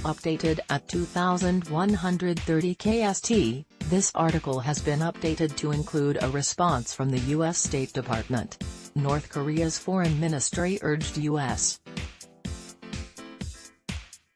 Updated at 2130 KST, this article has been updated to include a response from the U.S. State Department. North Korea's foreign ministry urged U.S.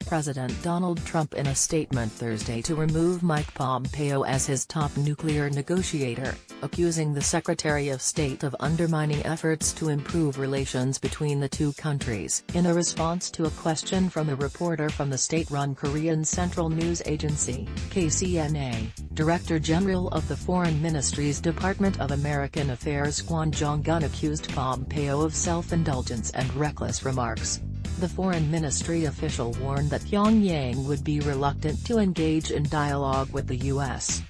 President Donald Trump in a statement Thursday to remove Mike Pompeo as his top nuclear negotiator, accusing the Secretary of State of undermining efforts to improve relations between the two countries. In a response to a question from a reporter from the state-run Korean Central News Agency, KCNA, Director General of the Foreign Ministry's Department of American Affairs Kwon Jong-un accused Pompeo of self-indulgence and reckless remarks. The foreign ministry official warned that Pyongyang would be reluctant to engage in dialogue with the U.S.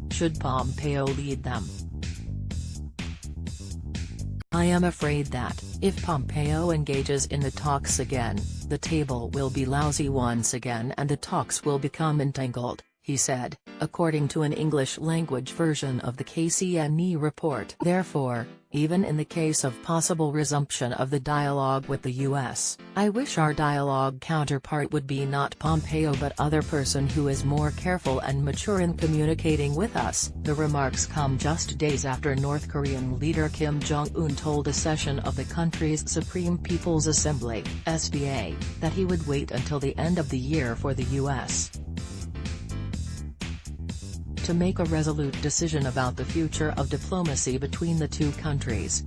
should Pompeo lead them. "I am afraid that, if Pompeo engages in the talks again, the table will be lousy once again and the talks will become entangled," he said, according to an English-language version of the KCNA report. Therefore, even in the case of possible resumption of the dialogue with the U.S., "I wish our dialogue counterpart would be not Pompeo but other person who is more careful and mature in communicating with us." The remarks come just days after North Korean leader Kim Jong-un told a session of the country's Supreme People's Assembly (SPA) that he would wait until the end of the year for the U.S. to make a resolute decision about the future of diplomacy between the two countries.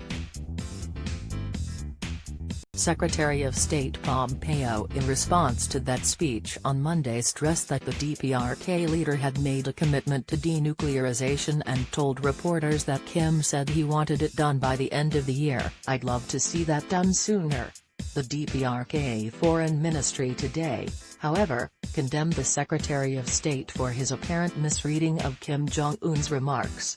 Secretary of State Pompeo in response to that speech on Monday stressed that the DPRK leader had made a commitment to denuclearization and told reporters that Kim said he wanted it done by the end of the year. "I'd love to see that done sooner." The DPRK Foreign Ministry today, however, condemned the Secretary of State for his apparent misreading of Kim Jong-un's remarks.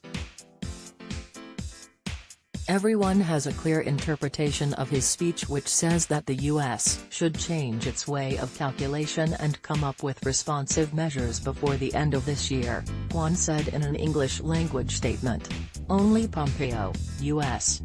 "Everyone has a clear interpretation of his speech which says that the U.S. should change its way of calculation and come up with responsive measures before the end of this year," Kwon said in an English-language statement. Only Pompeo, U.S.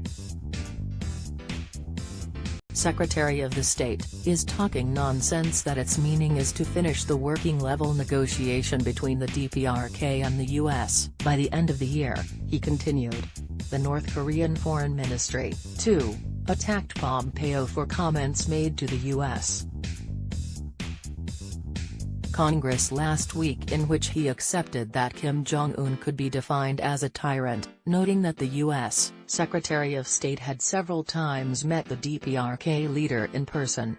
Secretary of the State, is talking nonsense that its meaning is to finish the working-level negotiation between the DPRK and the U.S. by the end of the year, he continued. The North Korean Foreign Ministry, too, attacked Pompeo for comments made to the U.S. Congress last week in which he accepted that Kim Jong-un could be defined as a tyrant, noting that the U.S. Secretary of State had several times met the DPRK leader in person.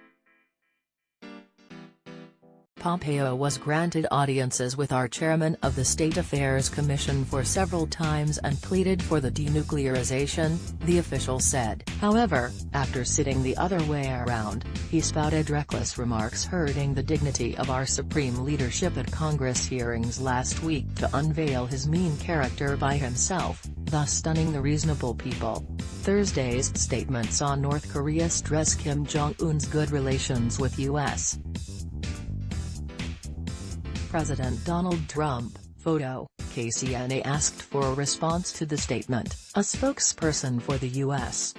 Pompeo was granted audiences with our chairman of the State Affairs Commission for several times and pleaded for the denuclearization, the official said. However, after sitting the other way around, he spouted reckless remarks hurting the dignity of our supreme leadership at Congress hearings last week to unveil his mean character by himself, thus stunning the reasonable people. Thursday's statement saw North Korea stress Kim Jong-un's good relations with U.S. President Donald Trump. Photo, KCNA asked for a response to the statement. A spokesperson for the U.S.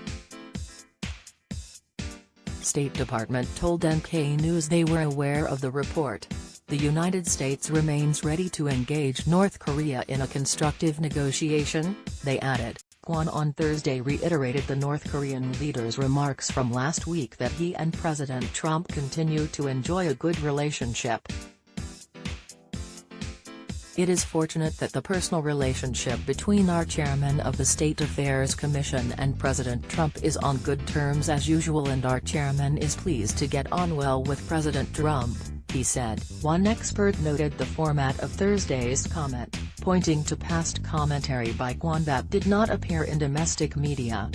State Department told NK News they were aware of the report. The United States remains ready to engage North Korea in a constructive negotiation, they added. Kwon on Thursday reiterated the North Korean leader's remarks from last week that he and President Trump continue to enjoy a good relationship. "It is fortunate that the personal relationship between our chairman of the State Affairs Commission and President Trump is on good terms as usual and our chairman is pleased to get on well with President Trump," he said. One expert noted the format of Thursday's comment, pointing to past commentary by Kwon that did not appear in domestic media.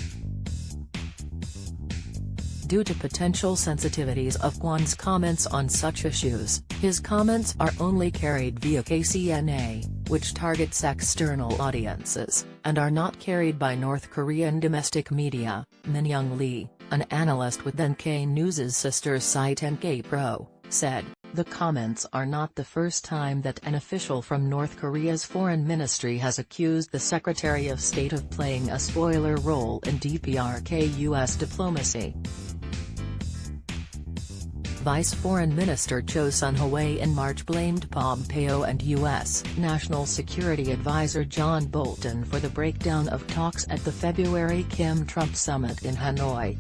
Due to potential sensitivities of Kwon's comments on such issues, his comments are only carried via KCNA, which targets external audiences, and are not carried by North Korean domestic media, Min-young Lee, an analyst with NK News' sister site NK Pro, said. The comments are not the first time that an official from North Korea's foreign ministry has accused the Secretary of State of playing a spoiler role in DPRK-U.S. diplomacy. Vice Foreign Minister Cho Sun-hui in March blamed Pompeo and U.S. National Security Advisor John Bolton for the breakdown of talks at the February Kim-Trump summit in Hanoi.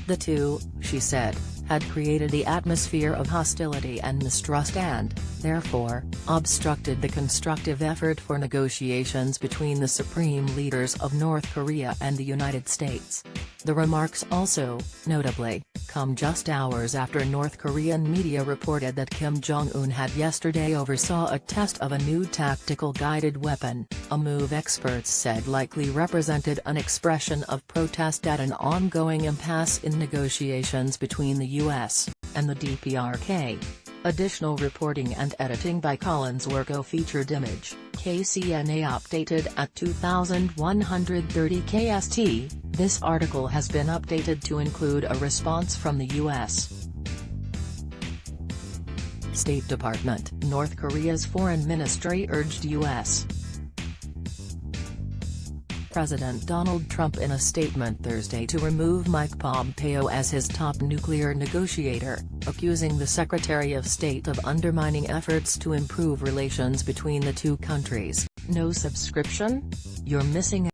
The two, she said, had created the atmosphere of hostility and mistrust and, therefore, obstructed the constructive effort for negotiations between the supreme leaders of North Korea and the United States. The remarks also, notably, come just hours after North Korean media reported that Kim Jong-un had yesterday oversaw a test of a new tactical guided weapon, a move experts said likely represented an expression of protest at an ongoing impasse in negotiations between the U.S. and the DPRK. Additional reporting and editing by Collins Werko. Featured image, KCNA updated at 2130 KST. This article has been updated to include a response from the U.S. State Department. North Korea's foreign ministry urged U.S. President Donald Trump in a statement Thursday to remove Mike Pompeo as his top nuclear negotiator, accusing the Secretary of State of undermining efforts to improve relations between the two countries. No subscription? You're missing